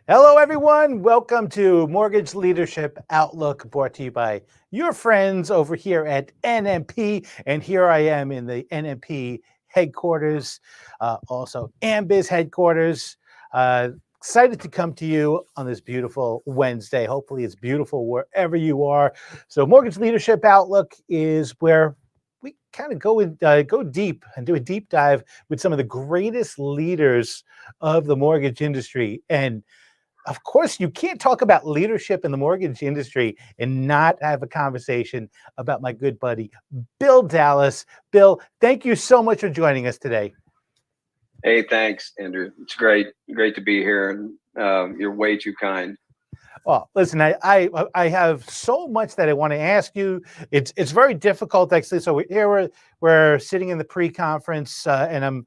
Hello, everyone. Welcome to Mortgage Leadership Outlook, brought to you by your friends over here at NMP. And here I am in the NMP headquarters, also AmBiz headquarters. Excited to come to you on this beautiful Wednesday. Hopefully, it's beautiful wherever you are. So, Mortgage Leadership Outlook is where we kind of go deep and do a deep dive with some of the greatest leaders of the mortgage industry. And of course, you can't talk about leadership in the mortgage industry and not have a conversation about my good buddy, Bill Dallas. Bill, thank you so much for joining us today. Hey, thanks, Andrew. It's great to be here, and you're way too kind. Well, listen, I have so much that I want to ask you. It's very difficult, actually. So we're sitting in the pre-conference, and I'm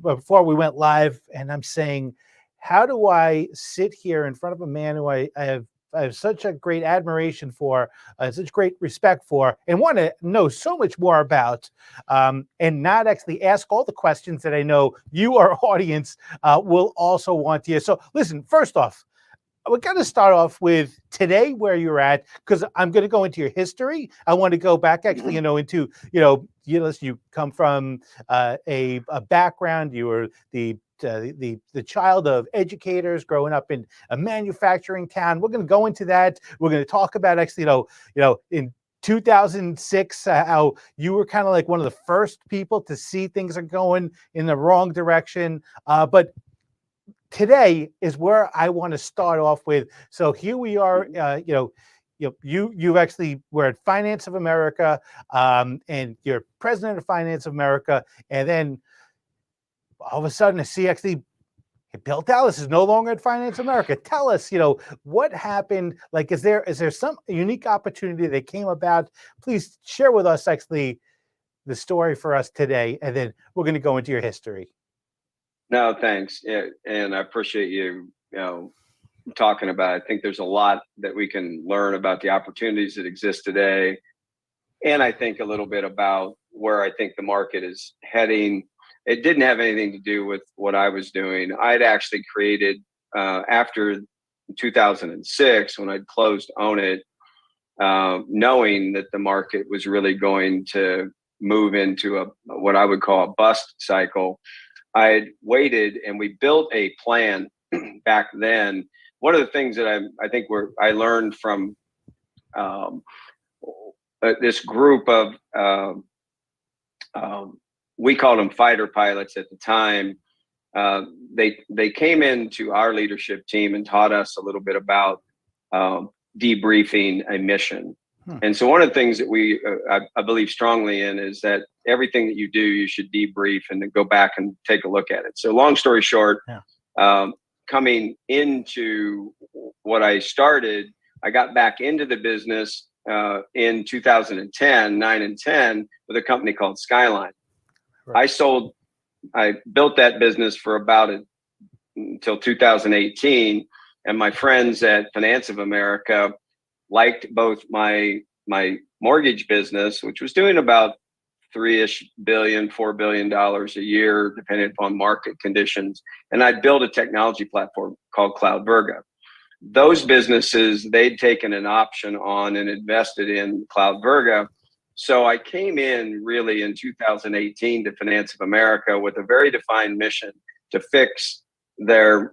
before we went live, and I'm saying, how do I sit here in front of a man who I have such a great admiration for, such great respect for, and want to know so much more about, and not actually ask all the questions that I know you, our audience, will also want to hear. So listen, first off, we're going to start off with today, where you're at, because I'm going to go into your history. I want to go back, actually, into, you come from a background. You were the child of educators growing up in a manufacturing town. We're going to go into that. We're going to talk about, actually, in 2006, how you were kind of like one of the first people to see things are going in the wrong direction. But today is where I want to start off with. So here we are. You actually were at Finance of America, and you're president of Finance of America, and then all of a sudden, I see actually Bill Dallas is no longer at Finance America. Tell us, what happened? Like, is there some unique opportunity that came about? Please share with us actually the story for us today, and then we're going to go into your history. No, thanks. Yeah, and I appreciate you, talking about it. I think there's a lot that we can learn about the opportunities that exist today. And I think a little bit about where I think the market is heading. It didn't have anything to do with what I was doing. I'd actually created, after 2006, when I'd closed Own It, knowing that the market was really going to move into what I would call a bust cycle. I had waited, and we built a plan back then. One of the things that I think I learned from this group of we called them fighter pilots at the time. They came into our leadership team and taught us a little bit about debriefing a mission. And so one of the things that I believe strongly in is that everything that you do, you should debrief and then go back and take a look at it. So long story short, coming into what I started, I got back into the business in 2010, 9 and 10, with a company called Skyline. Right. I built that business for about until 2018. And my friends at Finance of America liked both my mortgage business, which was doing about $4 billion a year, depending upon market conditions. And I'd built a technology platform called CloudVerga. Those businesses, they'd taken an option on and invested in CloudVerga. So I came in really in 2018 to Finance of America with a very defined mission to fix their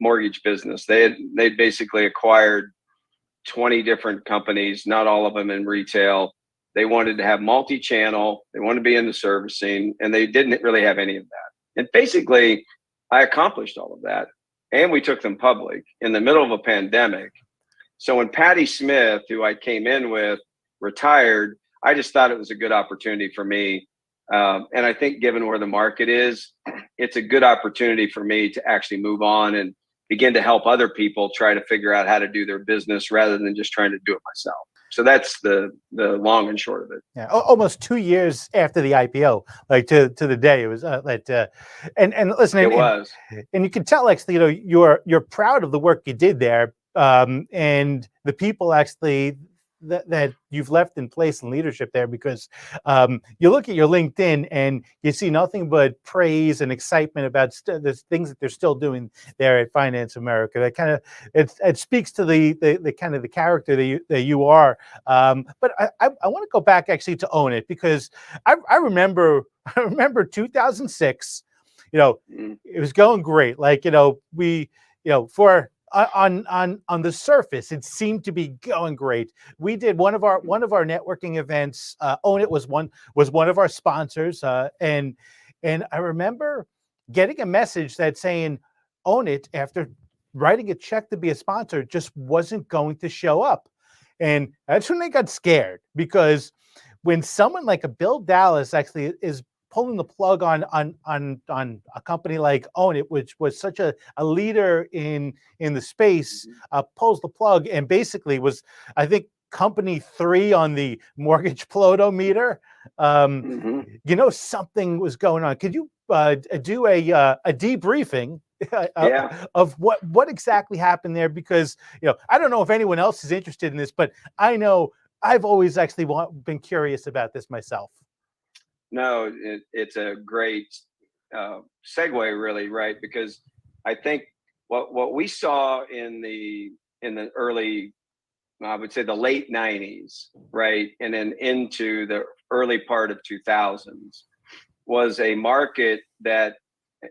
mortgage business. They'd basically acquired 20 different companies, not all of them in retail. They wanted to have multi-channel. They wanted to be in the servicing, and they didn't really have any of that. And basically, I accomplished all of that. And we took them public in the middle of a pandemic. So when Patty Smith, who I came in with, retired, I just thought it was a good opportunity for me. And I think given where the market is, it's a good opportunity for me to actually move on and begin to help other people try to figure out how to do their business rather than just trying to do it myself. So that's the long and short of it. Yeah, almost 2 years after the IPO, like to the day it was. And listen, it was, and you can tell, actually, you're proud of the work you did there, and the people actually that you've left in place in leadership there, because you look at your LinkedIn and you see nothing but praise and excitement about the things that they're still doing there at Finance America. That kind of it speaks to the kind of the character that you are. But I want to go back actually to Own It, because I remember 2006. Mm. It was going great. Like, for on the surface, it seemed to be going great. We did one of our networking events. Own It was one of our sponsors, and I remember getting a message that saying Own It, after writing a check to be a sponsor, just wasn't going to show up, and that's when they got scared, because when someone like a Bill Dallas actually is pulling the plug on a company like Own It, which was such a leader in the space, pulls the plug and basically was, I think, company 3 on the mortgage Plodometer. Mm-hmm. Something was going on. Could you do a debriefing Yeah. of what exactly happened there? Because I don't know if anyone else is interested in this, but I know I've always actually been curious about this myself. No, it's a great segue, really, right? Because I think what we saw in the early, I would say the late '90s, right, and then into the early part of 2000s, was a market that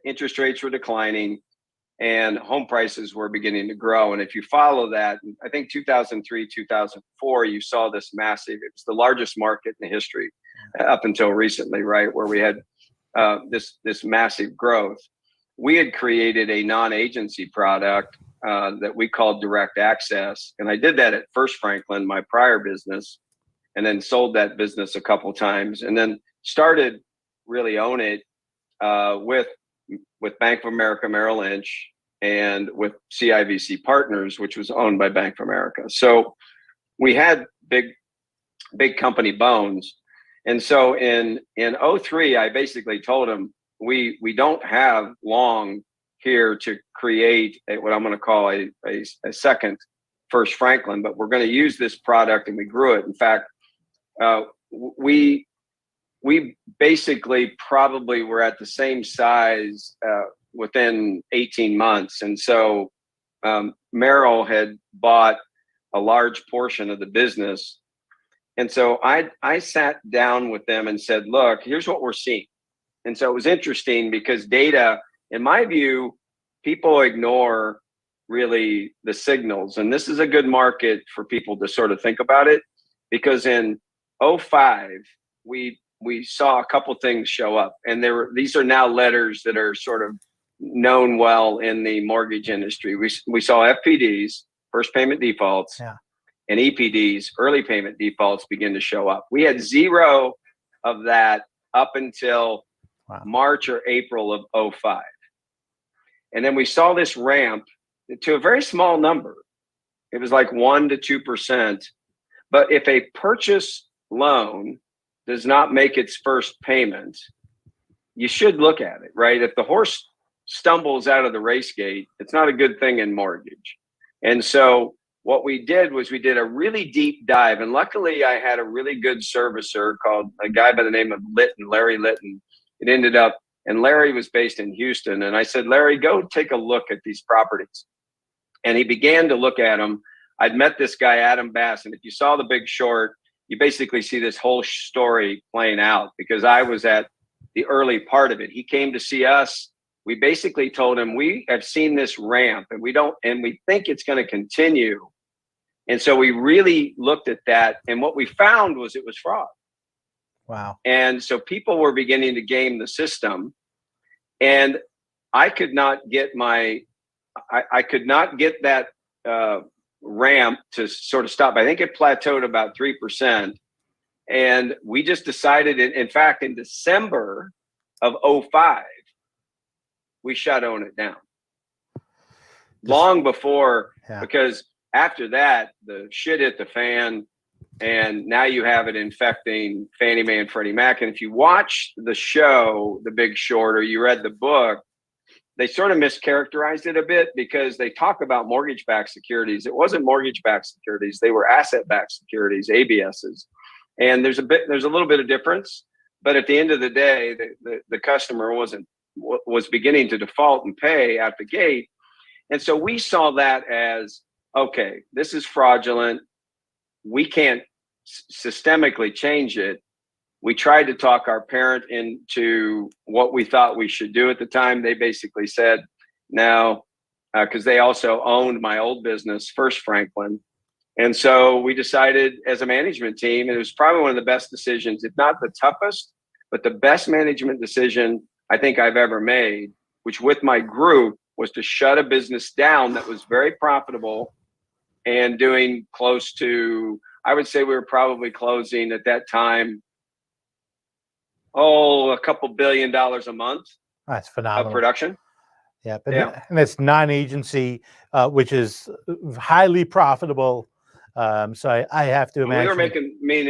interest rates were declining and home prices were beginning to grow. And if you follow that, I think 2003, 2004, you saw this massive, it was the largest market in the history up until recently, right, where we had this massive growth. We had created a non-agency product that we called Direct Access. And I did that at First Franklin, my prior business, and then sold that business a couple times, and then started really Own It with Bank of America Merrill Lynch and with CIVC Partners, which was owned by Bank of America. So we had big company bones. And so in '03, I basically told him, we don't have long here to create what I'm going to call a second First Franklin, but we're going to use this product, and we grew it. In fact, we basically probably were at the same size within 18 months. And so Merrill had bought a large portion of the business. And so I sat down with them and said, look, here's what we're seeing. And so it was interesting because data, in my view, people ignore really the signals. And this is a good market for people to sort of think about it, because in '05, we saw a couple things show up, and these are now letters that are sort of known well in the mortgage industry. We saw FPDs, first payment defaults, and EPDs, early payment defaults, begin to show up. We had zero of that up until March or April of '05. And then we saw this ramp to a very small number. It was like 1% to 2%. But if a purchase loan does not make its first payment, you should look at it, right? If the horse stumbles out of the race gate, it's not a good thing in mortgage. And so what we did was we did a really deep dive. And luckily, I had a really good servicer called a guy by the name of Larry Litton. It ended up, and Larry was based in Houston. And I said, Larry, go take a look at these properties. And he began to look at them. I'd met this guy, Adam Bass. And if you saw The Big Short, you basically see this whole story playing out, because I was at the early part of it. He came to see us. We basically told him, we have seen this ramp and we think it's going to continue. And so we really looked at that. And what we found was it was fraud. Wow. And so people were beginning to game the system. And I could not get that ramp to sort of stop. I think it plateaued about 3%. And we just decided, in fact, in December of '05, we shut Own It down. Long before, because after that, the shit hit the fan. And now you have it infecting Fannie Mae and Freddie Mac. And if you watch the show, The Big Short, or you read the book, they sort of mischaracterized it a bit because they talk about mortgage-backed securities. It wasn't mortgage-backed securities; they were asset-backed securities, ABSs. And there's a little bit of difference, but at the end of the day, the customer was beginning to default and pay at the gate, and so we saw that as, okay, this is fraudulent. We can't systemically change it. We tried to talk our parent into what we thought we should do at the time. They basically said no, because they also owned my old business, First Franklin. And so we decided as a management team, and it was probably one of the best decisions, if not the toughest, but the best management decision I think I've ever made, which with my group was to shut a business down that was very profitable and doing close to, I would say we were probably closing at that time, a couple $1 billion a month. That's Of phenomenal. production. Yeah, but and that's non-agency, which is highly profitable. So I have to imagine We were making. I mean,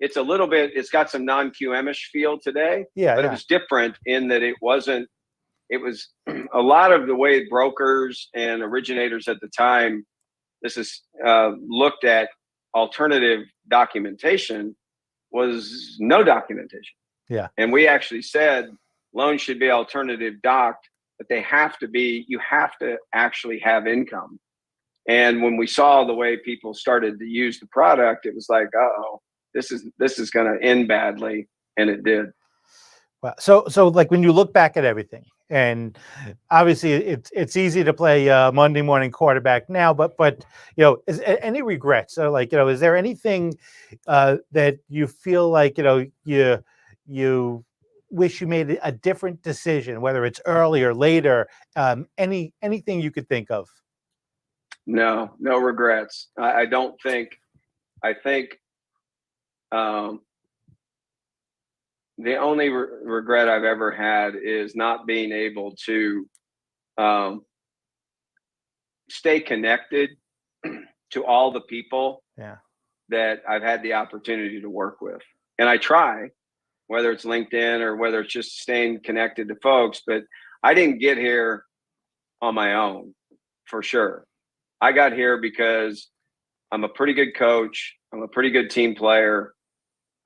it's a little bit. It's got some non-QM-ish feel today. Yeah, but it was different in that it wasn't. It was a lot of the way brokers and originators at the time. This is looked at alternative documentation. Was no documentation. Yeah, and we actually said loans should be alternative docked, but they have to be. You have to actually have income. And when we saw the way people started to use the product, it was like, uh-oh, this is going to end badly, and it did. Wow. So like when you look back at everything, and obviously it's easy to play Monday morning quarterback now, but is any regrets? So like is there anything that you feel like you wish you made a different decision, whether it's early or later? Anything you could think of? No regrets. I don't think. I think the only regret I've ever had is not being able to stay connected to all the people that I've had the opportunity to work with. And I try, whether it's LinkedIn or whether it's just staying connected to folks, but I didn't get here on my own, for sure. I got here because I'm a pretty good coach. I'm a pretty good team player.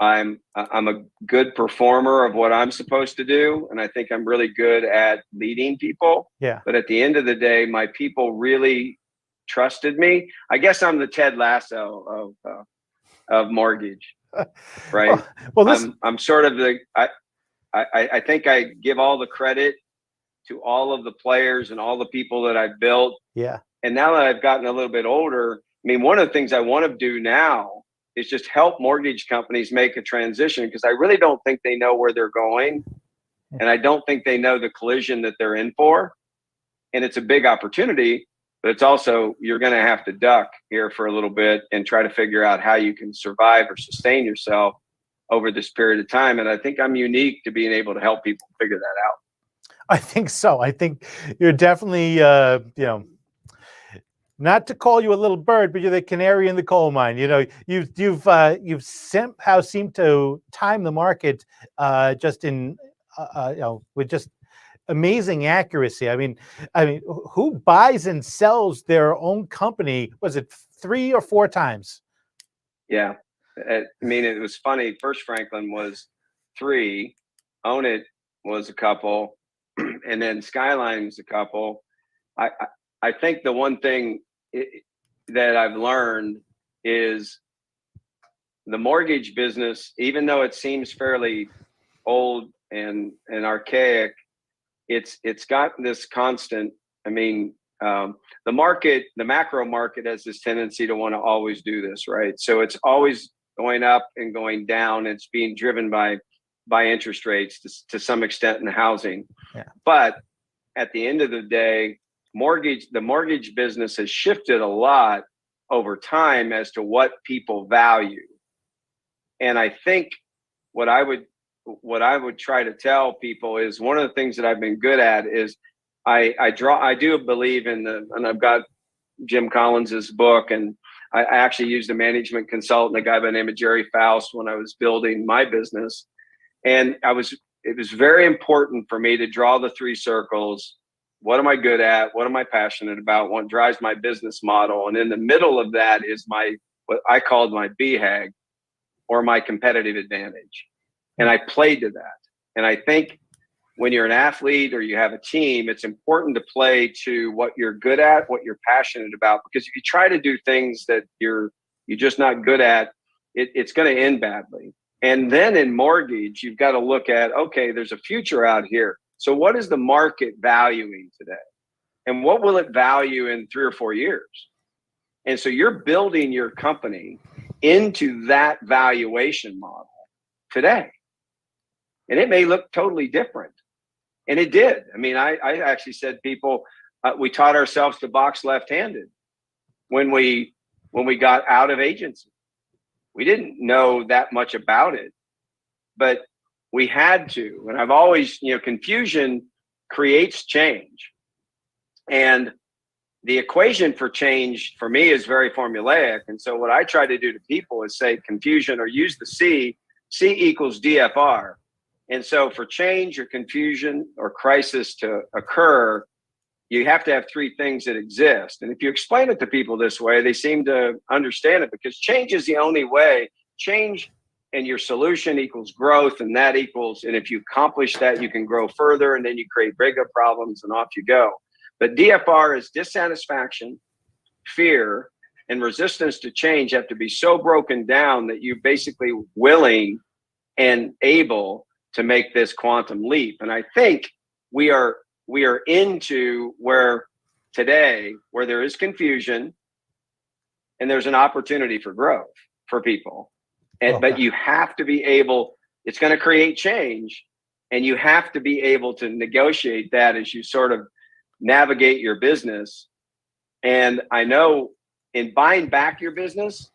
I'm a good performer of what I'm supposed to do. And I think I'm really good at leading people. Yeah. But at the end of the day, my people really trusted me. I guess I'm the Ted Lasso of mortgage, right? Well, I'm sort of I think I give all the credit to all of the players and all the people that I've built. Yeah. And now that I've gotten a little bit older, I mean, one of the things I want to do now is just help mortgage companies make a transition, because I really don't think they know where they're going. And I don't think they know the collision that they're in for. And it's a big opportunity, but it's also, you're going to have to duck here for a little bit and try to figure out how you can survive or sustain yourself over this period of time. And I think I'm unique to being able to help people figure that out. I think so. I think you're definitely, not to call you a little bird, but you're the canary in the coal mine. You've somehow seemed to time the market just in with just amazing accuracy. I mean, who buys and sells their own company? Was it 3 or 4 times? Yeah, I mean, it was funny. First Franklin was 3, Own It was a couple, and then Skyline was a couple. I think the one thing that I've learned is the mortgage business, even though it seems fairly old and archaic, it's got this constant. I mean, the market, the macro market, has this tendency to want to always do this, right? So it's always going up and going down. It's being driven by interest rates to some extent in housing. Yeah. But at the end of the day, the mortgage business has shifted a lot over time as to what people value. And I think what I would try to tell people is, one of the things that I've been good at is I do believe in and I've got Jim Collins's book, and I actually used a management consultant, a guy by the name of Jerry Faust, when I was building my business. And it was very important for me to draw the 3 circles What am I good at? What am I passionate about? What drives my business model? And in the middle of that is what I called my BHAG, or my competitive advantage. And I played to that. And I think when you're an athlete or you have a team, it's important to play to what you're good at, what you're passionate about. Because if you try to do things that you're just not good at, it's going to end badly. And then in mortgage, you've got to look at, okay, there's a future out here. So what is the market valuing today? And what will it value in 3 or 4 years? And so you're building your company into that valuation model today. And it may look totally different. And it did. I mean, I actually said to people, we taught ourselves to box left-handed when we got out of agency. We didn't know that much about it, but we had to. And I've always, confusion creates change. And the equation for change for me is very formulaic. And so what I try to do to people is say confusion, or use the C equals DFR. And so for change or confusion or crisis to occur, you have to have 3 things that exist. And if you explain it to people this way, they seem to understand it, because change is the only way. Change and your solution equals growth, and that equals, and if you accomplish that, you can grow further, and then you create bigger problems and off you go. But DFR is dissatisfaction, fear, and resistance to change have to be so broken down that you're basically willing and able to make this quantum leap. And I think we are into where today, where there is confusion and there's an opportunity for growth for people. But you have to be able, it's going to create change, and you have to be able to negotiate that as you sort of navigate your business. And I know in buying back your business,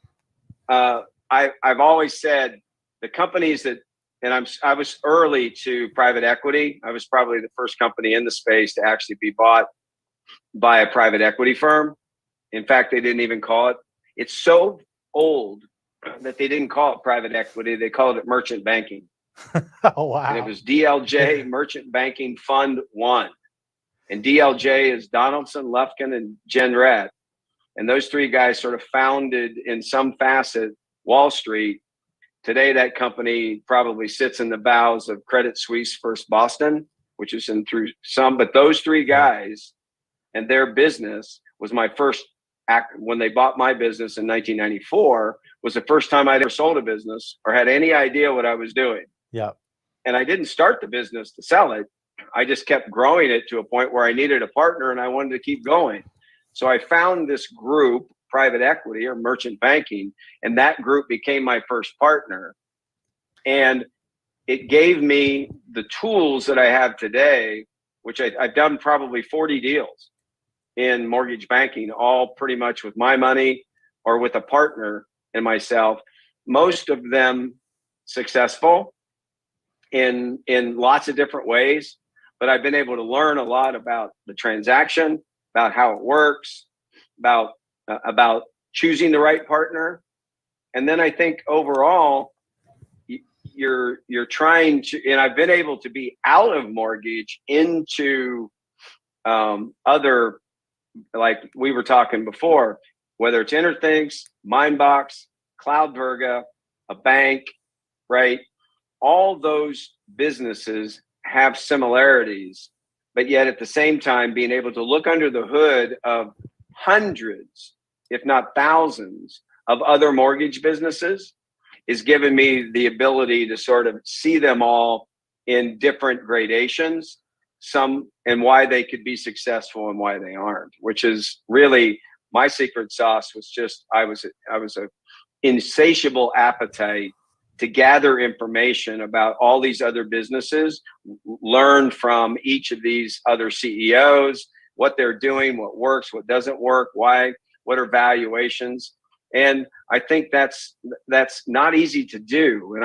I've always said the companies that, and I was early to private equity. I was probably the first company in the space to actually be bought by a private equity firm. In fact, they didn't even call it. It's so old that they didn't call it private equity. They called it merchant banking. Oh, wow. And it was DLJ Merchant Banking Fund 1. And DLJ is Donaldson, Lufkin, and Jen Rett. And those 3 guys sort of founded in some facet Wall Street. Today, that company probably sits in the bowels of Credit Suisse First Boston, which is in through some. But those 3 guys and their business was my first act. When they bought my business in 1994, was the first time I'd ever sold a business or had any idea what I was doing. Yeah. And I didn't start the business to sell it. I just kept growing it to a point where I needed a partner and I wanted to keep going. So I found this group, private equity or merchant banking, and that group became my first partner. And it gave me the tools that I have today, which I've done probably 40 deals in mortgage banking, all pretty much with my money or with a partner and myself, most of them successful in lots of different ways. But I've been able to learn a lot about the transaction, about how it works, about choosing the right partner. And then I think overall, you're trying to, and I've been able to be out of mortgage into other, like we were talking before, whether it's Interthinks, Mindbox, CloudVerga, a bank, right? All those businesses have similarities, but yet at the same time, being able to look under the hood of hundreds, if not thousands, of other mortgage businesses is giving me the ability to sort of see them all in different gradations, some and why they could be successful and why they aren't, which is really my secret sauce. Was just I was a insatiable appetite to gather information about all these other businesses, learn from each of these other CEOs, what they're doing, what works, what doesn't work, why, what are valuations. And I think that's not easy to do. And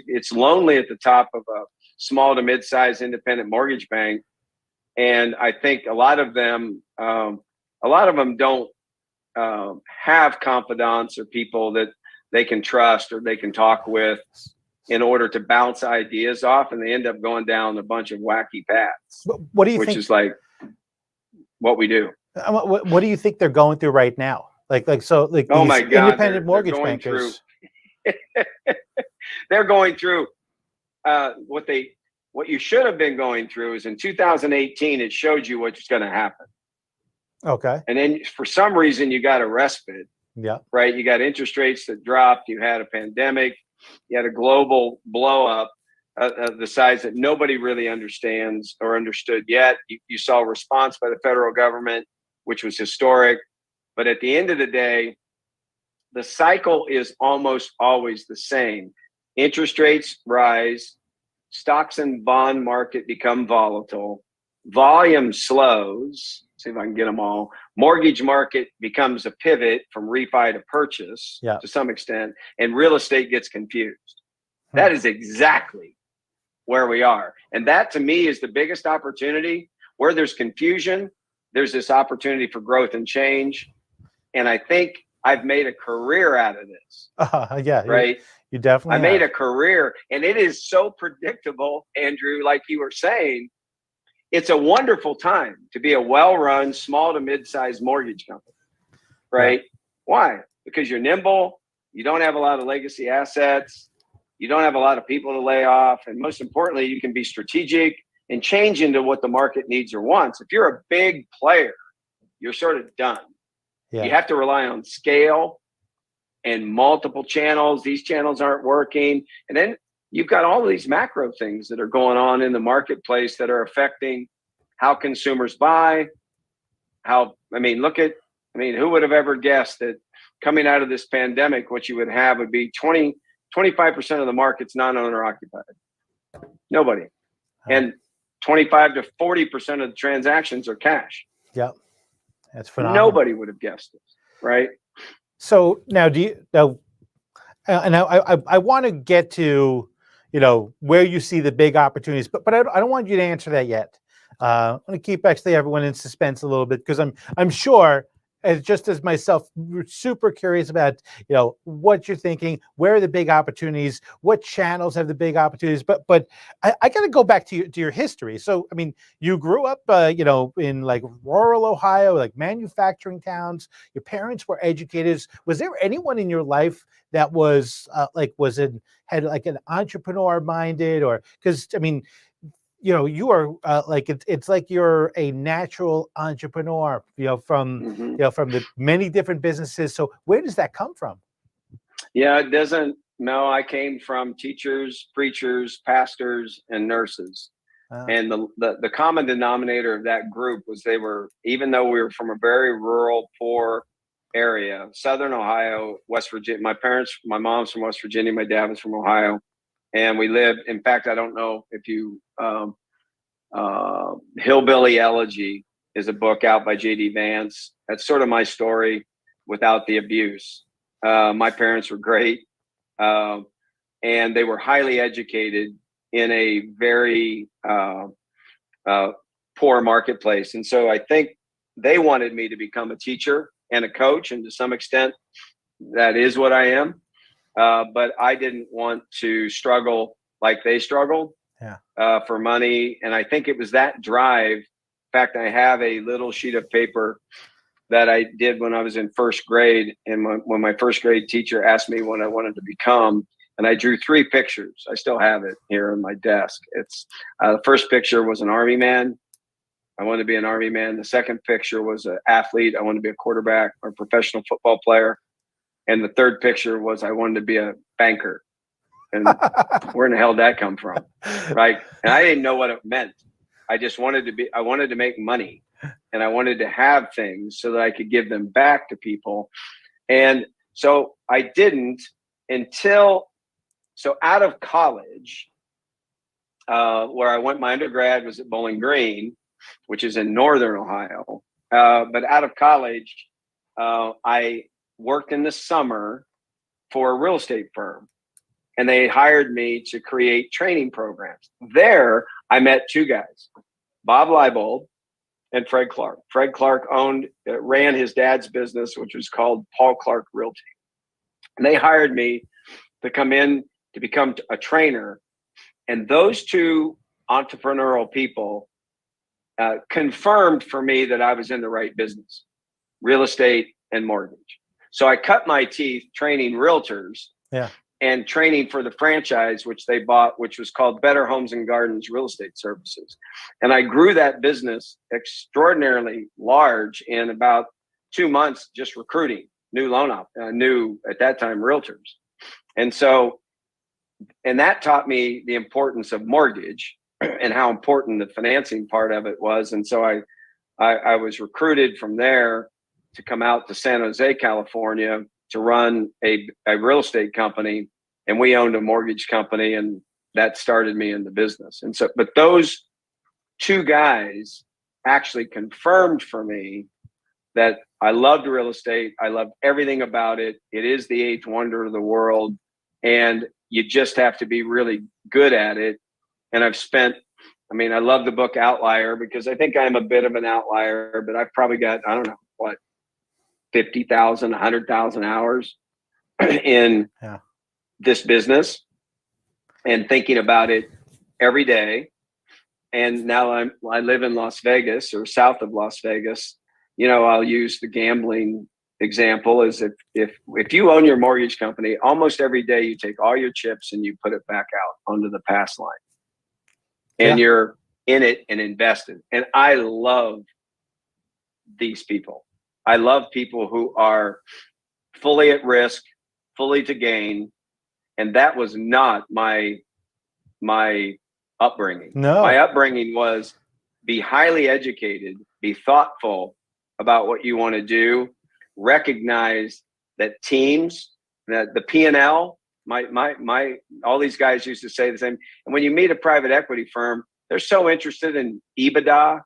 it's lonely at the top of a small to mid-sized independent mortgage bank. And I think a lot of them don't have confidants or people that they can trust or they can talk with in order to bounce ideas off, and they end up going down a bunch of wacky paths. What do you think? Which is like, what we do. What do you think they're going through right now? Like Oh these my God, independent they're mortgage going through. bankers. They're going through what you should have been going through is in 2018. It showed you what's going to happen, Okay. and then for some reason you got a respite. Yeah. Right? You got interest rates that dropped. You had a pandemic. You had a global blow up the size that nobody really understands or understood yet. You saw a response by the federal government, which was historic. But at the end of the day, the cycle is almost always the same. Interest rates rise, stocks and bond market become volatile, volume slows. See if I can get them all. Mortgage market becomes a pivot from refi to purchase to some extent, and real estate gets confused. That is exactly where we are. And that to me is the biggest opportunity. Where there's confusion, there's this opportunity for growth and change. And I think I've made a career out of this. Yeah, right. You definitely I made have. a career, and it is so predictable, Andrew, like you were saying. It's a wonderful time to be a well-run small to mid-sized mortgage company, right? Yeah. Why? Because you're nimble. You don't have a lot of legacy assets. You don't have a lot of people to lay off. And most importantly, you can be strategic and change into what the market needs or wants. If you're a big player, you're sort of done. Yeah. You have to rely on scale and multiple channels. These channels aren't working. And then you've got all of these macro things that are going on in the marketplace that are affecting how consumers buy. Who would have ever guessed that coming out of this pandemic, what you would have would be 25% of the market's non-owner occupied. Nobody. And 25 to 40% of the transactions are cash. Yep. That's phenomenal. Nobody would have guessed this, right? So now and I want to get to, where you see the big opportunities, but I don't want you to answer that yet. I want to keep actually everyone in suspense a little bit, because I'm sure, just as myself, super curious about, what you're thinking, where are the big opportunities, what channels have the big opportunities, but I got to go back to your history. So, I mean, you grew up, in like rural Ohio, like manufacturing towns. Your parents were educators. Was there anyone in your life that was had like an entrepreneur minded, or, because I mean, you are it's like you're a natural entrepreneur, from the many different businesses. So where does that come from? Yeah, it doesn't. No, I came from teachers, preachers, pastors, and nurses. And the common denominator of that group was even though we were from a very rural, poor area, Southern Ohio, West Virginia. My mom's from West Virginia. My dad was from Ohio. And we lived, in fact, I don't know if you, Hillbilly Elegy is a book out by J.D. Vance. That's sort of my story without the abuse. My parents were great, and they were highly educated in a very poor marketplace. And so I think they wanted me to become a teacher and a coach, and to some extent, that is what I am. But I didn't want to struggle like they struggled for money. And I think it was that drive. In fact, I have a little sheet of paper that I did when I was in first grade. And when my first grade teacher asked me what I wanted to become, and I drew 3 pictures. I still have it here on my desk. It's the first picture was an Army man. I wanted to be an Army man. The second picture was an athlete. I wanted to be a quarterback or a professional football player. And the third picture was I wanted to be a banker. And where in the hell did that come from? Right. And I didn't know what it meant. I wanted to make money, and I wanted to have things so that I could give them back to people. And so I didn't so out of college, where I went, my undergrad was at Bowling Green, which is in Northern Ohio. But out of college, I worked in the summer for a real estate firm, and they hired me to create training programs. There, I met 2 guys, Bob Leibold and Fred Clark. Fred Clark ran his dad's business, which was called Paul Clark Realty. And they hired me to come in to become a trainer. And those 2 entrepreneurial people confirmed for me that I was in the right business, real estate and mortgage. So I cut my teeth training realtors and training for the franchise, which they bought, which was called Better Homes and Gardens Real Estate Services. And I grew that business extraordinarily large in about 2 months, just recruiting new at that time, realtors. And so, and that taught me the importance of mortgage and how important the financing part of it was. And so I was recruited from there to come out to San Jose, California, to run a real estate company, and we owned a mortgage company, and that started me in the business. And so, but those two guys actually confirmed for me that I loved real estate. I loved everything about it. It is the eighth wonder of the world, and you just have to be really good at it. And I love the book Outlier because I think I'm a bit of an outlier, but I've probably got, 50,000, 100,000 hours in this business and thinking about it every day. And now I live in Las Vegas, or south of Las Vegas. I'll use the gambling example is if you own your mortgage company, almost every day you take all your chips and you put it back out onto the pass line. And you're in it and invested. And I love these people. I love people who are fully at risk, fully to gain. And that was not my upbringing. No. My upbringing was be highly educated, be thoughtful about what you want to do, recognize that teams, that the P&L, all these guys used to say the same. And when you meet a private equity firm, they're so interested in EBITDA.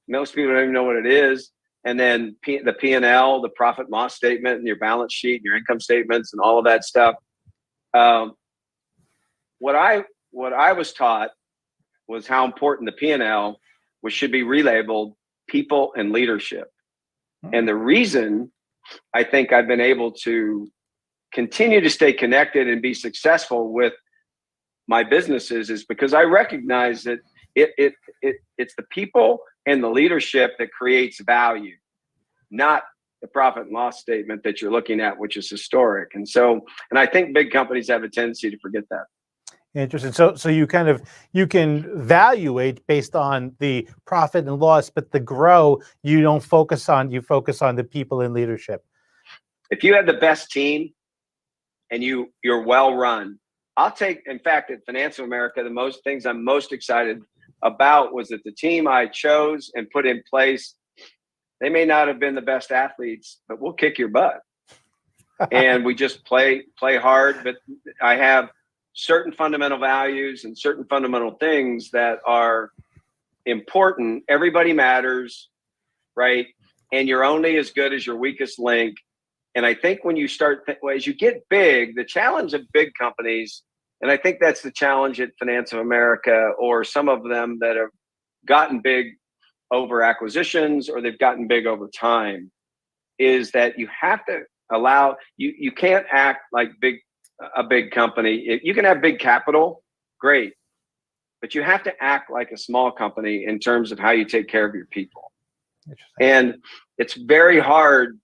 Most people don't even know what it is. And then the P&L, the profit and loss statement, and your balance sheet, and your income statements, and all of that stuff. What I was taught was how important the P&L should be relabeled people and leadership. And the reason I think I've been able to continue to stay connected and be successful with my businesses is because I recognize that it's the people and the leadership that creates value, not the profit and loss statement that you're looking at, which is historic. And I think big companies have a tendency to forget that. Interesting. So you can evaluate based on the profit and loss, but the grow you focus on the people and leadership. If you have the best team and you're well run, in fact, at Finance of America, the most things I'm most excited about was that the team I chose and put in place, they may not have been the best athletes, but we'll kick your butt. And we just play hard. But I have certain fundamental values and certain fundamental things that are important. Everybody matters, right? And you're only as good as your weakest link. And I think when you as you get big, the challenge of big companies, and I think that's the challenge at Finance of America, or some of them that have gotten big over acquisitions, or they've gotten big over time, is that you have to allow, you can't act like a big company. You can have big capital, great, but you have to act like a small company in terms of how you take care of your people. And it's very hard.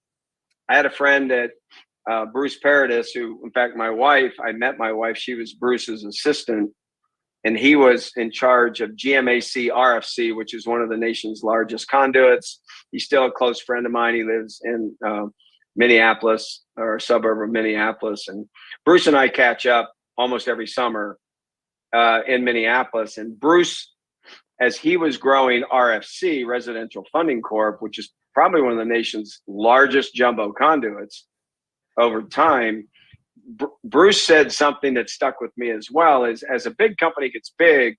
I had a friend at Bruce Paradis, who, in fact, I met my wife, she was Bruce's assistant, and he was in charge of GMAC RFC, which is one of the nation's largest conduits. He's still a close friend of mine. He lives in Minneapolis, or a suburb of Minneapolis. And Bruce and I catch up almost every summer in Minneapolis. And Bruce, as he was growing RFC, Residential Funding Corp., which is probably one of the nation's largest jumbo conduits over time, Bruce said something that stuck with me as well, is as a big company gets big,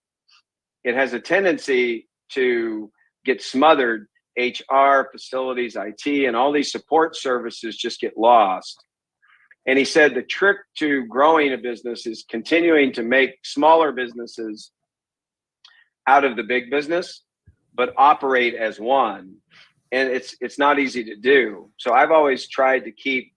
it has a tendency to get smothered. HR, facilities, IT, and all these support services just get lost. And he said the trick to growing a business is continuing to make smaller businesses out of the big business, but operate as one. And it's not easy to do. So I've always tried to keep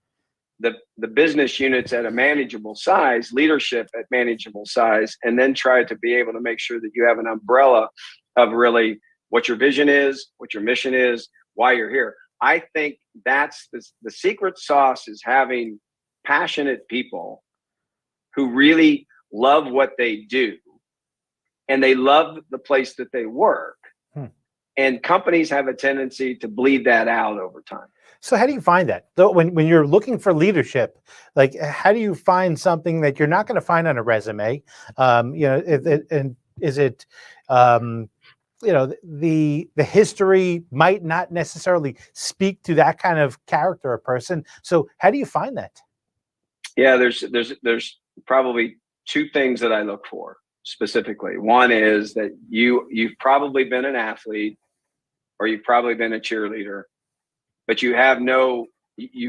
the business units at a manageable size, leadership at manageable size, and then try to be able to make sure that you have an umbrella of really what your vision is, what your mission is, why you're here. I think that's the secret sauce, is having passionate people who really love what they do, and they love the place that they work. And companies have a tendency to bleed that out over time. So how do you find that? Though when you're looking for leadership, like how do you find something that you're not going to find on a resume? And is it, the history might not necessarily speak to that kind of character or person. So how do you find that? Yeah, there's probably two things that I look for specifically. One is that you've probably been an athlete, or you've probably been a cheerleader, but you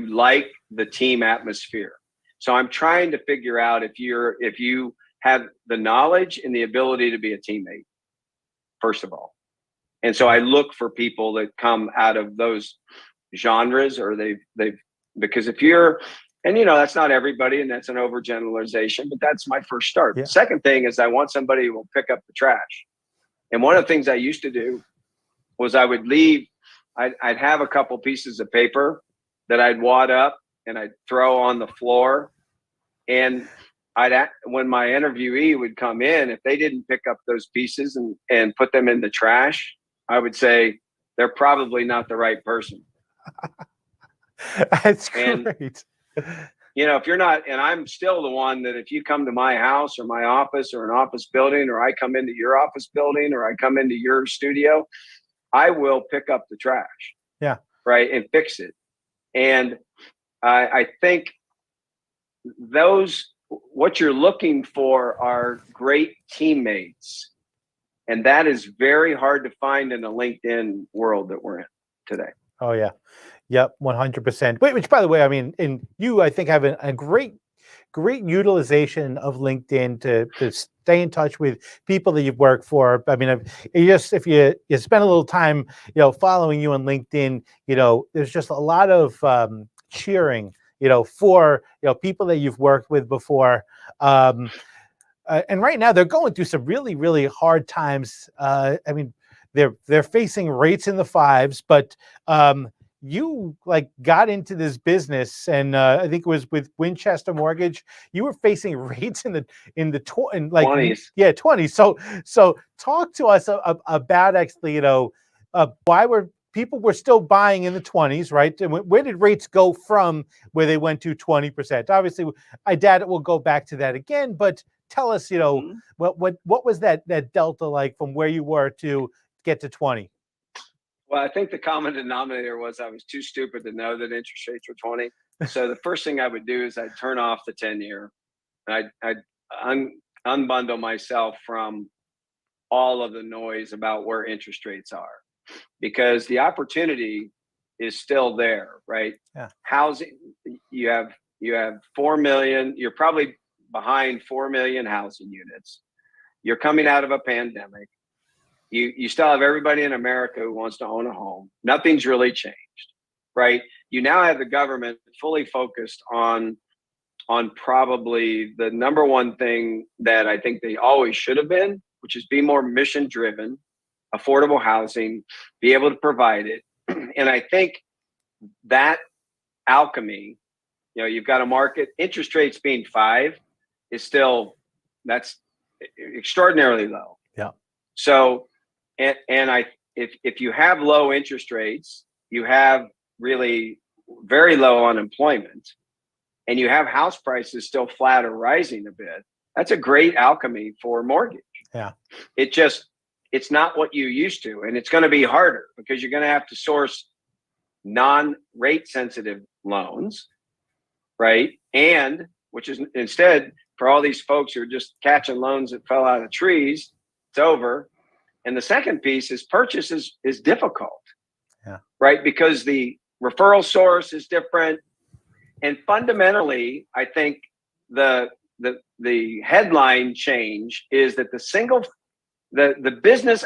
like the team atmosphere. So I'm trying to figure out if you have the knowledge and the ability to be a teammate, first of all. And so I look for people that come out of those genres, or because if you're, and that's not everybody, and that's an overgeneralization, but that's my first start. Yeah. The second thing is I want somebody who will pick up the trash. And one of the things I used to do was I would leave, I'd have a couple pieces of paper that I'd wad up and I'd throw on the floor. And when my interviewee would come in, if they didn't pick up those pieces and put them in the trash, I would say they're probably not the right person. That's great. If you're not, and I'm still the one that if you come to my house or my office or an office building, or I come into your office building, or I come into your studio, I will pick up the trash. Yeah. Right. And fix it. And I think what you're looking for are great teammates. And that is very hard to find in the LinkedIn world that we're in today. Oh, yeah. Yep, 100%. Which, by the way, I mean, I think have a great utilization of LinkedIn to stay in touch with people that you've worked for. I mean, if you spend a little time, following you on LinkedIn, there's just a lot of cheering, for people that you've worked with before. And right now they're going through some really, really hard times. I mean, they're facing rates in the fives, but you got into this business, and I think it was with Winchester Mortgage. You were facing rates in the 20s. Yeah, 20s. So talk to us about actually, why people were still buying in the 20s, right? And where did rates go from where they went to 20%? Obviously, I doubt it will go back to that again, but tell us, what was that delta like from where you were to get to 20? Well, I think the common denominator was I was too stupid to know that interest rates were 20. So the first thing I would do is I'd turn off the 10-year, and I'd unbundle myself from all of the noise about where interest rates are, because the opportunity is still there, right? Yeah. Housing, you have 4 million, you're probably behind 4 million housing units. You're coming out of a pandemic. You still have everybody in America who wants to own a home. Nothing's really changed, right? You now have the government fully focused on probably the number one thing that I think they always should have been, which is be more mission driven, affordable housing, be able to provide it. And I think that alchemy, you've got a market, interest rates being 5 is still, that's extraordinarily low. Yeah. So, if you have low interest rates, you have really very low unemployment, and you have house prices still flat or rising a bit, that's a great alchemy for mortgage. Yeah. It's not what you used to, and it's going to be harder because you're going to have to source non-rate sensitive loans, right? And which is instead for all these folks who are just catching loans that fell out of trees, it's over. And the second piece is purchase is difficult, right? Because the referral source is different. And fundamentally, I think the headline change is that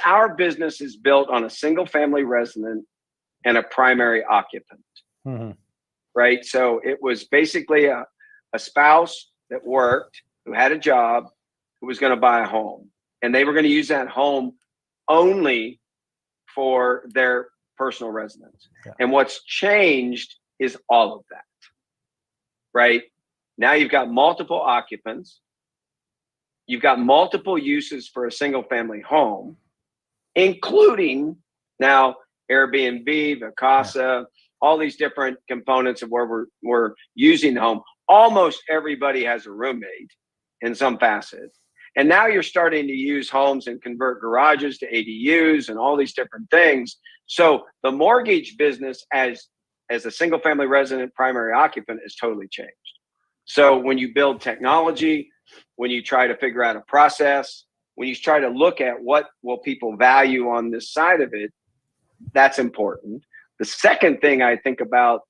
our business is built on a single family resident and a primary occupant, right? So it was basically a spouse that worked, who had a job, who was going to buy a home, and they were going to use that home only for their personal residence. Yeah. And what's changed is all of that, right? Now you've got multiple occupants. You've got multiple uses for a single family home, including now Airbnb, Vacasa, all these different components of where we're using the home. Almost everybody has a roommate in some facet. And now you're starting to use homes and convert garages to ADUs and all these different things. So the mortgage business as a single family resident primary occupant is totally changed. So when you build technology, when you try to figure out a process, when you try to look at what will people value on this side of it, that's important. The second thing I think about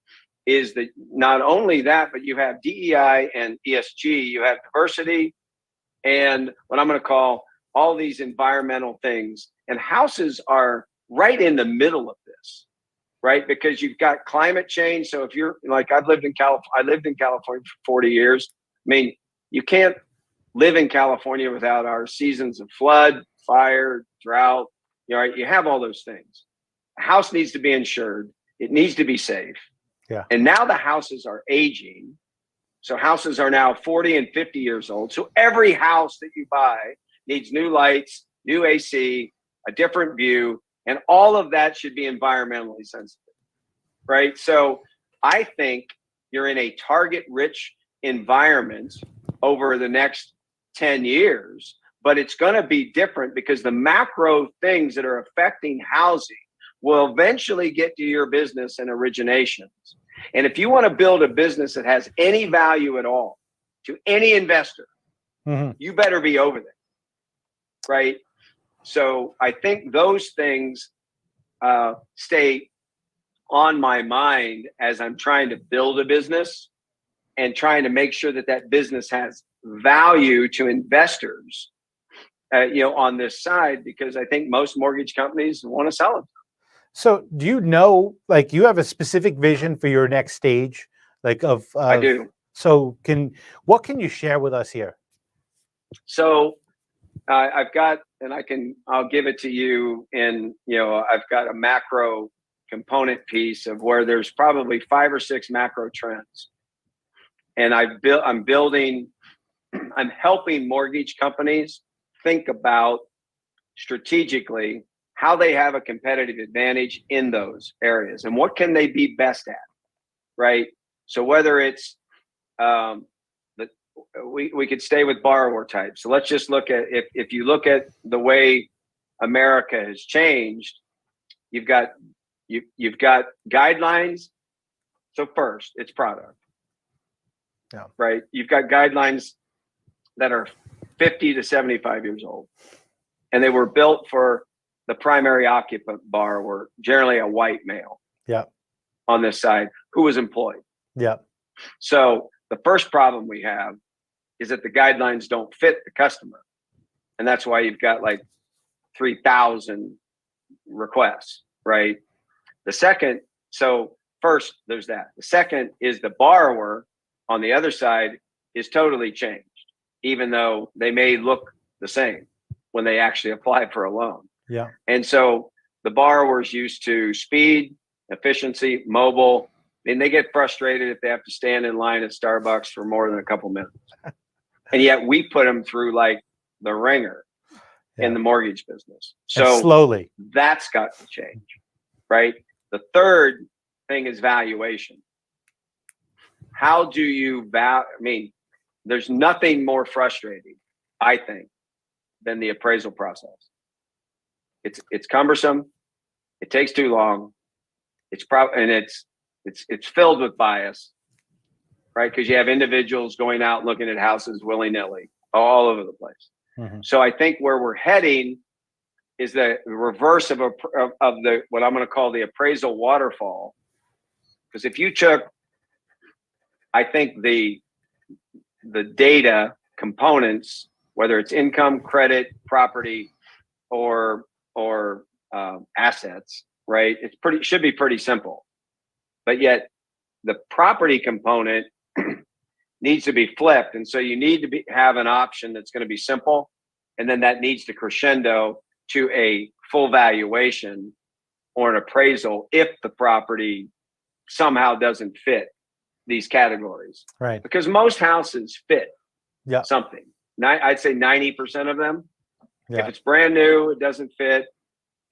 is that not only that, but you have DEI and ESG, you have diversity, and what I'm going to call all these environmental things. And houses are right in the middle of this, right? Because you've got climate change. So if you're like, I lived in California for 40 years. I mean, you can't live in California without our seasons of flood, fire, drought. Right? You have all those things. A house needs to be insured. It needs to be safe. Yeah. And now the houses are aging. So houses are now 40 and 50 years old. So every house that you buy needs new lights, new AC, a different view, and all of that should be environmentally sensitive, right? So I think you're in a target-rich environment over the next 10 years, but it's going to be different because the macro things that are affecting housing will eventually get to your business and originations. And if you want to build a business that has any value at all to any investor, you better be over there, right? So I think those things stay on my mind as I'm trying to build a business and trying to make sure that that business has value to investors, on this side, because I think most mortgage companies want to sell them. So do you know, like, you have a specific vision for your next stage, like I do. So what can you share with us here? So I've got, and I'll give it to you in, I've got a macro component piece of where there's probably 5 or 6 macro trends. And I'm helping mortgage companies think about strategically how they have a competitive advantage in those areas and what can they be best at, right? So whether it's we could stay with borrower type. So let's just look at if you look at the way America has changed, you've got guidelines. So first, it's product. Yeah. Right. You've got guidelines that are 50 to 75 years old, and they were built for the primary occupant borrower, generally a white male. Yeah. On this side, who was employed. Yeah. So the first problem we have is that the guidelines don't fit the customer. And that's why you've got like 3,000 requests, right? The second, so first there's that. The second is the borrower on the other side is totally changed, even though they may look the same when they actually apply for a loan. Yeah. And so the borrower's used to speed, efficiency, mobile. I mean, they get frustrated if they have to stand in line at Starbucks for more than a couple minutes. And yet we put them through like the ringer in the mortgage business. So and slowly that's got to change, right? The third thing is valuation. How do you I mean, there's nothing more frustrating, I think, than the appraisal process. It's cumbersome. It takes too long. It's filled with bias, right? Because you have individuals going out looking at houses willy-nilly all over the place. Mm-hmm. So I think where we're heading is the reverse of the what I'm going to call the appraisal waterfall. Because if you took, I think the data components, whether it's income, credit, property, or assets, right? Should be pretty simple. But yet the property component needs to be flipped. And so you need to have an option that's going to be simple. And then that needs to crescendo to a full valuation or an appraisal if the property somehow doesn't fit these categories. Right. Because most houses fit Yeah. something. I'd say 90% of them. Yeah. If it's brand new, it doesn't fit.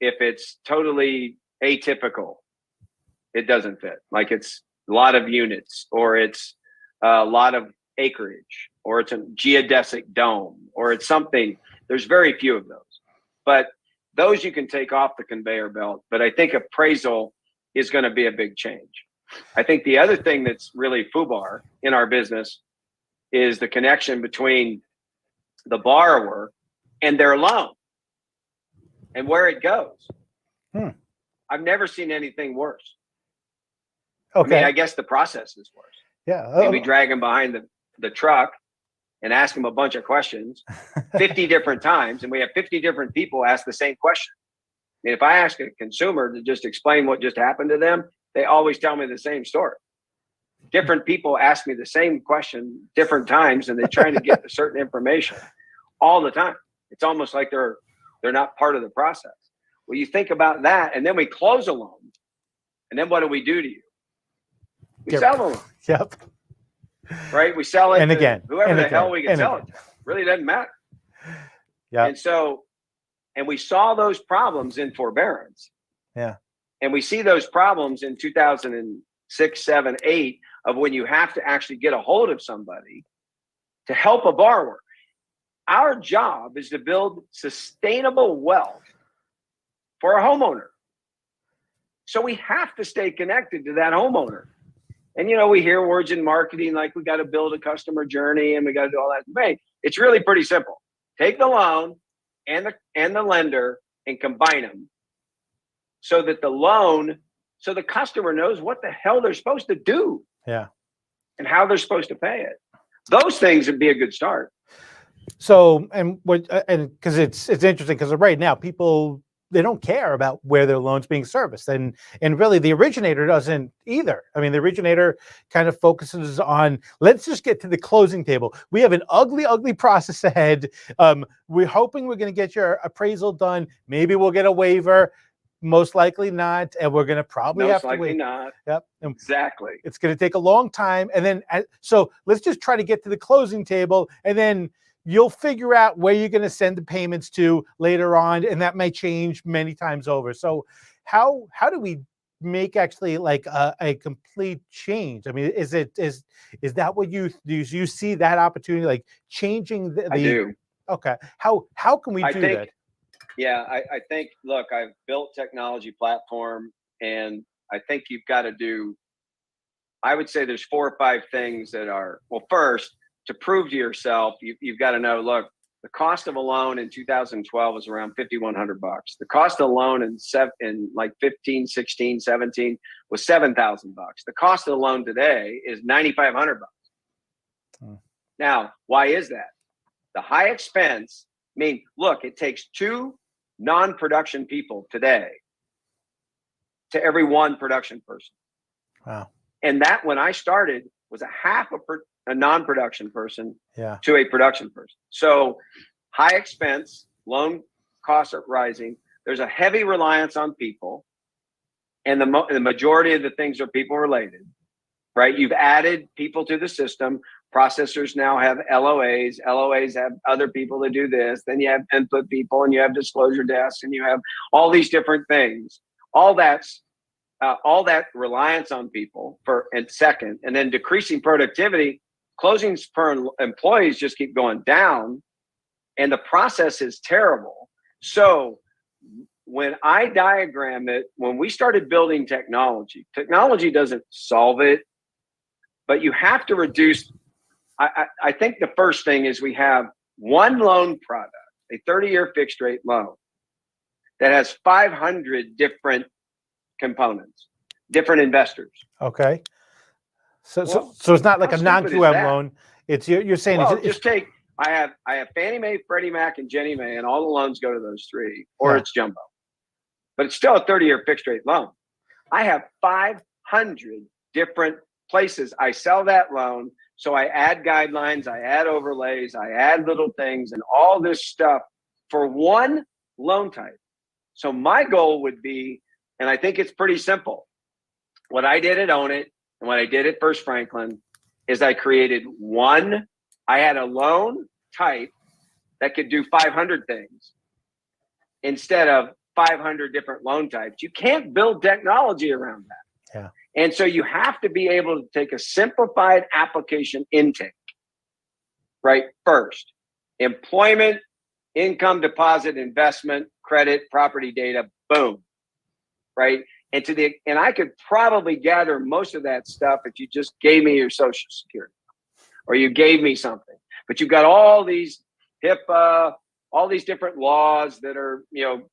If it's totally atypical, it doesn't fit. Like it's a lot of units, or it's a lot of acreage, or it's a geodesic dome, or it's something. There's very few of those, but those you can take off the conveyor belt. But I think appraisal is going to be a big change. I think the other thing that's really FUBAR in our business is the connection between the borrower and their loan and where it goes. I've never seen anything worse. Okay. I mean, I guess the process is worse. Yeah. Maybe drag them behind the truck and ask them a bunch of questions 50 different times, and we have 50 different people ask the same question. I mean, if I ask a consumer to just explain what just happened to them, they always tell me the same story. Different people ask me the same question different times, and they're trying to get certain information all the time. It's almost like they're not part of the process. Well, you think about that, and then we close a loan, and then what do we do to you? We sell the loan. Yep. Right? We sell it and to again, whoever and the again, hell we can and sell again. it to. Really doesn't matter. Yeah. And so, and we saw those problems in forbearance. Yeah. And we see those problems in 2006, 7, 8 of when you have to actually get a hold of somebody to help a borrower. Our job is to build sustainable wealth for a homeowner. So we have to stay connected to that homeowner. And, we hear words in marketing like we got to build a customer journey and we got to do all that. Hey, it's really pretty simple. Take the loan and the lender and combine them so that so the customer knows what the hell they're supposed to do. Yeah. And how they're supposed to pay it. Those things would be a good start. So, and because it's interesting because right now people, they don't care about where their loan's being serviced, and really the originator doesn't either. I mean, the originator kind of focuses on, let's just get to the closing table. We have an ugly process ahead. We're hoping we're going to get your appraisal done. Maybe we'll get a waiver. Most likely not, and we're going to probably have to wait. Most likely not. Yep. Exactly. It's going to take a long time, and then so let's just try to get to the closing table, and then you'll figure out where you're going to send the payments to later on, and that may change many times over. So how do we make actually like a complete change? I mean, is that what do you see that opportunity, like changing the I do. Okay. How can we do that? Yeah, I think, look, I've built technology platform, and I think you've got to do, I would say there's 4 or 5 things that are, well, first, to prove to yourself, you've got to know, look, the cost of a loan in 2012 was around $5,100. The cost of a loan in like 15, 16, 17 was $7,000. The cost of the loan today is $9,500. Now, why is that? The high expense, I mean, look, it takes 2 non-production people today to every 1 production person. Wow. And that, when I started, was a non-production person to a production person. So high expense, loan costs are rising. There's a heavy reliance on people. And the majority of the things are people related, right? You've added people to the system. Processors now have LOAs. LOAs have other people that do this. Then you have input people, and you have disclosure desks, and you have all these different things. All that reliance on people and second, and then decreasing productivity. Closings per employees just keep going down, and the process is terrible. So when I diagram it, when we started building technology doesn't solve it, but you have to reduce. I think the first thing is we have one loan product, a 30-year fixed rate loan that has 500 different components, different investors. Okay. So it's not like a non-QM loan. It's you're saying, well, just take, I have Fannie Mae, Freddie Mac, and Ginnie Mae, and all the loans go to those 3, or it's jumbo. But it's still a 30-year fixed rate loan. I have 500 different places I sell that loan. So I add guidelines, I add overlays, I add little things, and all this stuff for one loan type. So my goal would be And I think it's pretty simple. What I did at Own It and what I did at First Franklin is I had a loan type that could do 500 things instead of 500 different loan types. You can't build technology around that. Yeah. And so you have to be able to take a simplified application intake, right? First, employment, income, deposit, investment, credit, property data, boom, right? And I could probably gather most of that stuff if you just gave me your social security or you gave me something. But you've got all these HIPAA, all these different laws that are,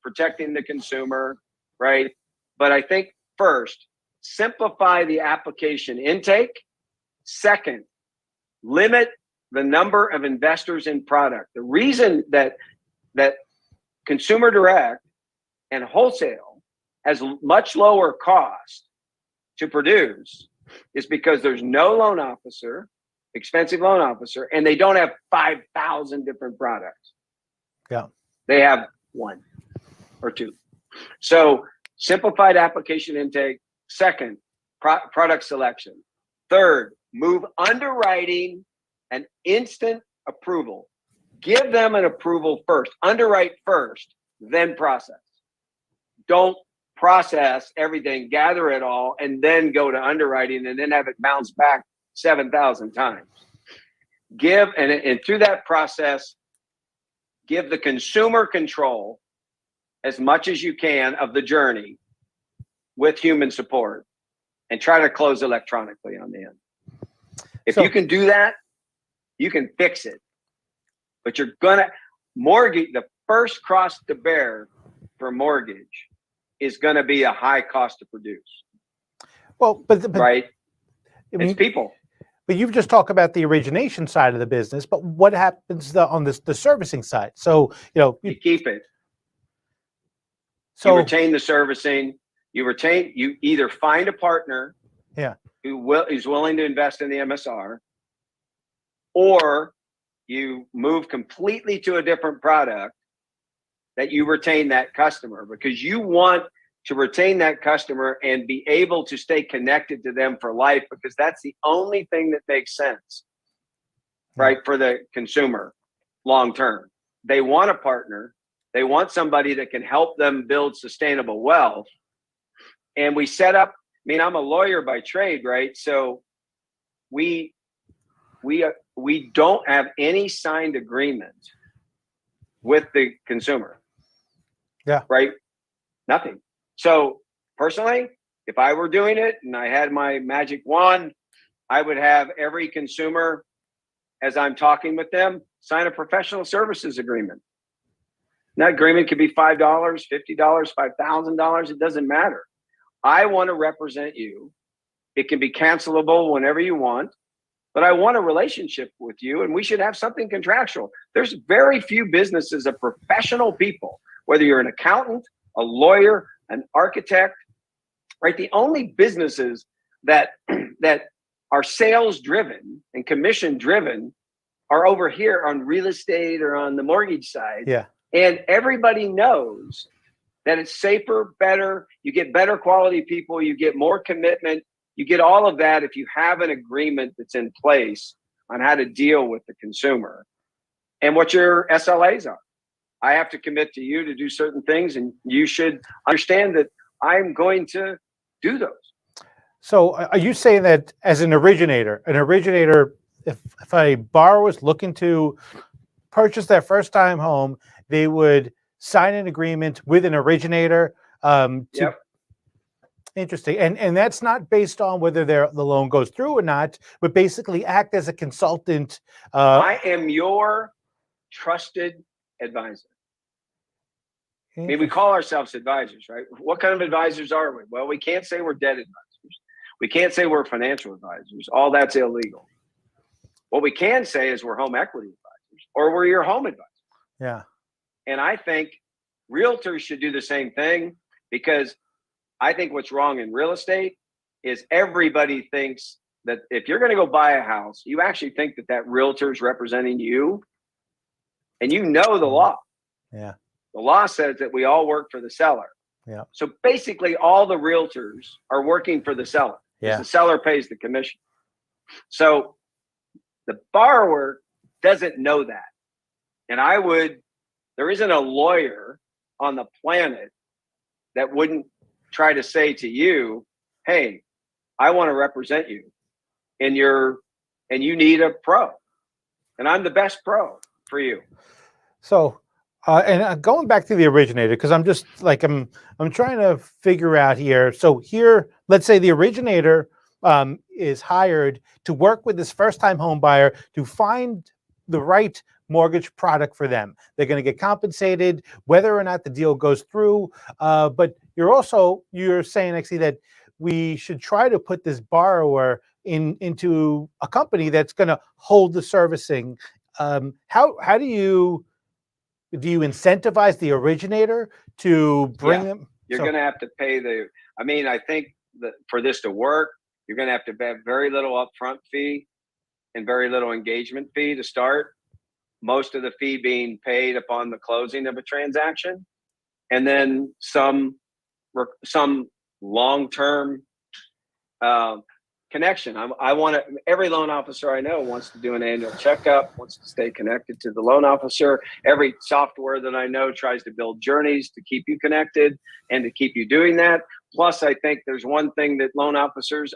protecting the consumer, right? But I think first, simplify the application intake. Second, limit the number of investors in product. The reason that consumer direct and wholesale has much lower cost to produce is because there's no loan officer, expensive loan officer, and they don't have 5,000 different products. Yeah. They have one or two. So simplified application intake. Second, product selection. Third, move underwriting and instant approval. Give them an approval first. Underwrite first, then process. Don't process everything, gather it all, and then go to underwriting and then have it bounce back 7,000 times. And through that process, give the consumer control as much as you can of the journey with human support and try to close electronically on the end. If you can do that, you can fix it. But you're gonna mortgage, the first cost to bear for mortgage is gonna be a high cost to produce. Well, but right? I mean, it's people. But you've just talked about the origination side of the business, but what happens on the servicing side? So, you keep it. So you retain the servicing. You either find a partner who's willing to invest in the MSR, or you move completely to a different product that you retain that customer, because you want to retain that customer and be able to stay connected to them for life, because that's the only thing that makes sense, right? For the consumer long term. They want a partner. They want somebody that can help them build sustainable wealth. And we set up, I'm a lawyer by trade, right? So we don't have any signed agreement with the consumer. Yeah. Right? Nothing. So personally, if I were doing it and I had my magic wand, I would have every consumer, as I'm talking with them, sign a professional services agreement. And that agreement could be $5, $50, $5,000. It doesn't matter. I want to represent you. It can be cancelable whenever you want, but I want a relationship with you, and we should have something contractual. There's very few businesses of professional people, whether you're an accountant, a lawyer, an architect, right? The only businesses that are sales driven and commission driven are over here on real estate or on the mortgage side. Yeah. And everybody knows that it's safer, better. You get better quality people. You get more commitment. You get all of that if you have an agreement that's in place on how to deal with the consumer and what your SLAs are. I have to commit to you to do certain things, and you should understand that I'm going to do those. So are you saying that as an originator, if a borrower is looking to purchase their first time home, they would sign an agreement with an originator? Yep. Interesting. And that's not based on whether the loan goes through or not, but basically act as a consultant. I am your trusted advisor. We call ourselves advisors, right? What kind of advisors are we? Well, we can't say we're debt advisors. We can't say we're financial advisors. All that's illegal. What we can say is we're home equity advisors, or we're your home advisor. Yeah. And I think realtors should do the same thing, because I think what's wrong in real estate is everybody thinks that if you're going to go buy a house, you actually think that realtor is representing you, and you know the law. Yeah. The law says that we all work for the seller. Yeah. So basically all the realtors are working for the seller because Yeah. the seller pays the commission. So the borrower doesn't know that. And there isn't a lawyer on the planet that wouldn't try to say to you, hey, I want to represent you and you need a pro. And I'm the best pro for you. So, going back to the originator, because I'm trying to figure out here. So here, let's say the originator is hired to work with this first-time home buyer to find the right mortgage product for them. They're going to get compensated whether or not the deal goes through. But you're saying actually that we should try to put this borrower into a company that's going to hold the servicing. How do you incentivize the originator to bring them? You're going to have to pay I think that for this to work, you're going to have to pay very little upfront fee and very little engagement fee to start. Most of the fee being paid upon the closing of a transaction, and then some long-term connection. Every loan officer I know wants to do an annual checkup, wants to stay connected to the loan officer. Every software that I know tries to build journeys to keep you connected and to keep you doing that. Plus, I think there's one thing that loan officers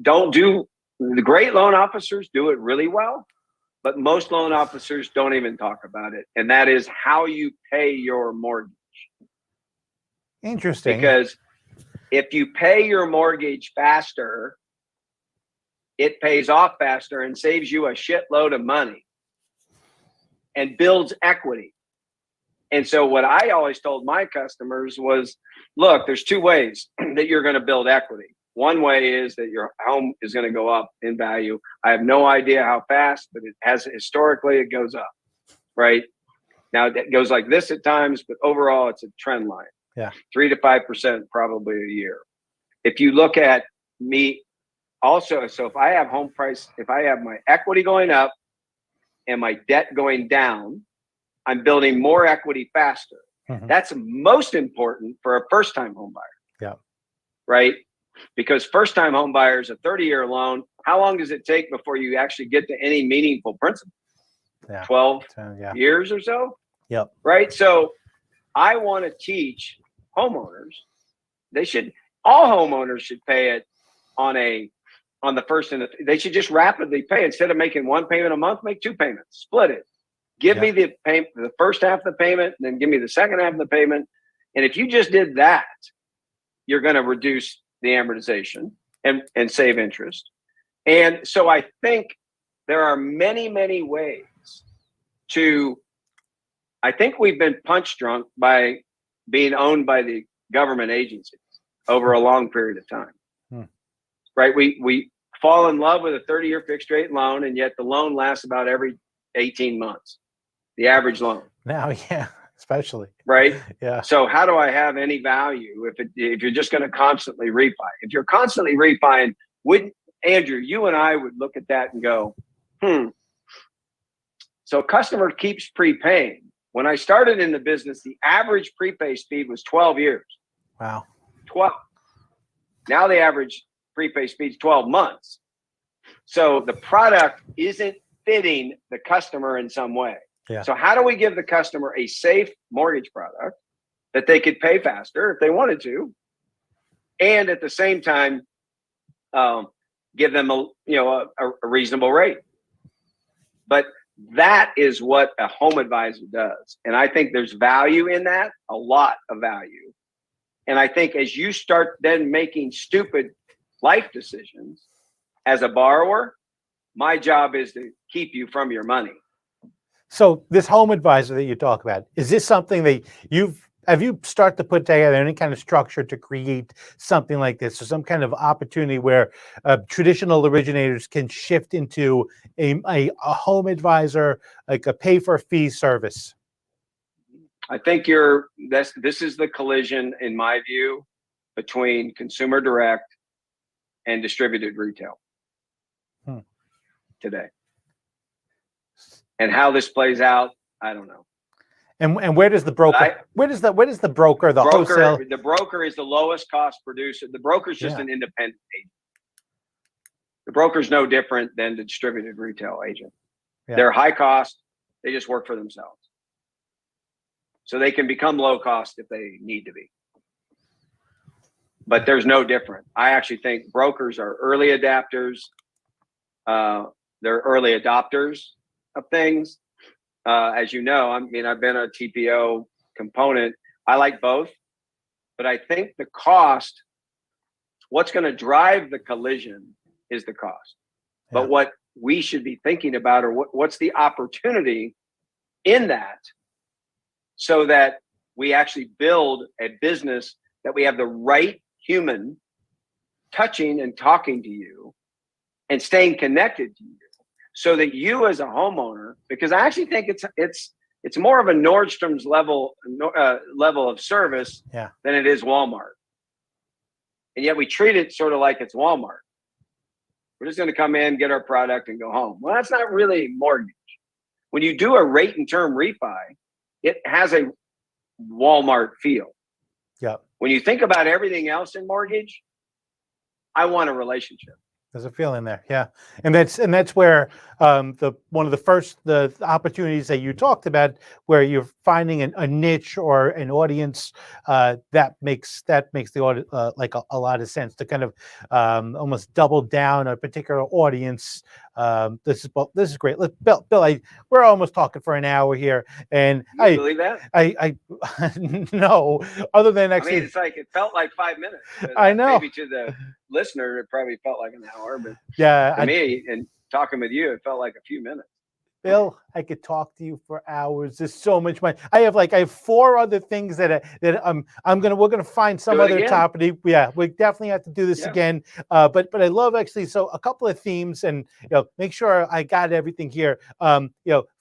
don't do. The great loan officers do it really well, but most loan officers don't even talk about it. And that is how you pay your mortgage. Interesting. Because if you pay your mortgage faster, it pays off faster and saves you a shitload of money and builds equity. And so what I always told my customers was, look, there's two ways that you're going to build equity. One way is that your home is going to go up in value. I have no idea how fast, but historically it goes up, right? Now it goes like this at times, but overall it's a trend line. Yeah. 3 to 5% probably a year. If you look at me also, so if I have my equity going up and my debt going down, I'm building more equity faster. Mm-hmm. That's most important for a first-time home buyer. Yeah. Right? Because first-time home buyers, a 30-year loan, how long does it take before you actually get to any meaningful principal? Yeah. 12 years or so? Yep. Right? So I want to teach homeowners, all homeowners should pay it on the first they should just rapidly pay. Instead of making one payment a month, make two payments, split it. Give me the first half of the payment, and then give me the second half of the payment. And if you just did that, you're going to reduce the amortization and save interest. And so I think there are many, many ways I think we've been punch drunk by being owned by the government agencies over a long period of time. Right? We fall in love with a 30-year fixed rate loan, and yet the loan lasts about every 18 months, the average loan. Now, yeah, especially. Right? Yeah. So how do I have any value if you're just going to constantly refi? If you're constantly refining, Andrew, you and I would look at that and go, So a customer keeps prepaying. When I started in the business, the average prepay speed was 12 years. Wow. 12. Now the average prepay speed is 12 months. So the product isn't fitting the customer in some way. Yeah. So how do we give the customer a safe mortgage product that they could pay faster if they wanted to, and at the same time give them a reasonable rate? But that is what a home advisor does. And I think there's value in that, a lot of value. And I think as you start then making stupid life decisions as a borrower, my job is to keep you from your money. So this home advisor that you talk about, is this something that have you start to put together any kind of structure to create something like this, or some kind of opportunity where traditional originators can shift into a home advisor, like a pay for fee service? I think this is the collision, in my view, between consumer direct and distributed retail today. And how this plays out, I don't know. And where does the broker, where does the broker, the wholesale? The broker is the lowest cost producer. The broker is just an independent agent. The broker is no different than the distributed retail agent. They're high cost. They just work for themselves. So they can become low cost if they need to be. But there's no different. I actually think brokers are early adapters. They're early adopters of things. As you know, I mean, I've been a TPO component. I like both, but I think the cost, what's going to drive the collision is the cost. Yeah. But what we should be thinking about, or what's the opportunity in that, so that we actually build a business that we have the right human touching and talking to you and staying connected to you, so that you as a homeowner, because I actually think it's more of a Nordstrom's level of service than it is Walmart. And yet we treat it sort of like it's Walmart. We're just going to come in, get our product, and go home. Well, that's not really mortgage. When you do a rate and term refi, it has a Walmart feel. Yeah. When you think about everything else in mortgage, I want a relationship. There's a feeling there, yeah, and that's where one of the opportunities that you talked about, where you're finding a niche or an audience that makes the like a lot of sense to kind of almost double down on a particular audience. This is great. Bill, we're almost talking for an hour here, and you believe that? I no, other than actually, I mean, it's like it felt like 5 minutes. I know. Maybe to the listener, it probably felt like an hour, but to me, and talking with you, it felt like a few minutes. Bill, I could talk to you for hours. There's so much money. I have 4 other things that we're gonna find some other topic. Yeah, we definitely have to do this again. But I love actually, so a couple of themes, and make sure I got everything here.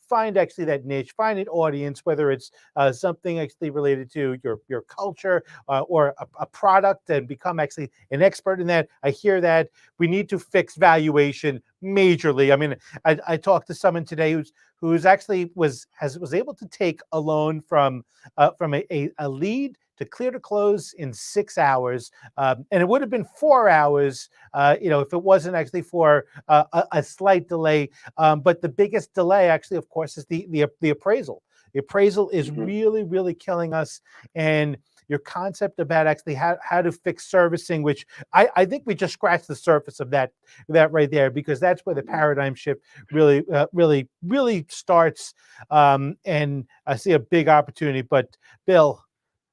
Find actually that niche, find an audience, whether it's something actually related to your culture or a product, and become actually an expert in that. I hear that we need to fix valuation majorly. I mean, I talked to someone today who's actually was able to take a loan from a lead to clear to close in 6 hours, and it would have been 4 hours, if it wasn't actually for a slight delay. But the biggest delay, actually, of course, is the appraisal. The appraisal is really, really killing us. And your concept about actually how to fix servicing, which I think we just scratched the surface of that right there, because that's where the paradigm shift really starts. And I see a big opportunity. But Bill,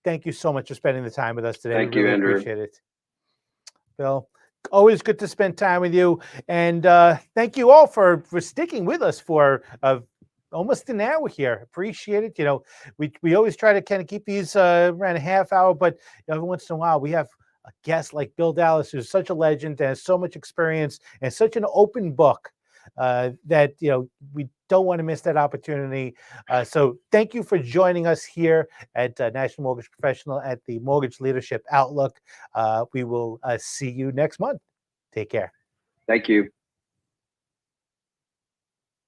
thank you so much for spending the time with us today. Thank you, Andrew. Appreciate it. Bill, always good to spend time with you. And thank you all for sticking with us for almost an hour here. Appreciate it. We always try to kind of keep these around a half hour, but every once in a while we have a guest like Bill Dallas, who's such a legend and has so much experience and such an open book that we don't want to miss that opportunity. So thank you for joining us here at National Mortgage Professional at the Mortgage Leadership Outlook. We will see you next month. Take care. Thank you.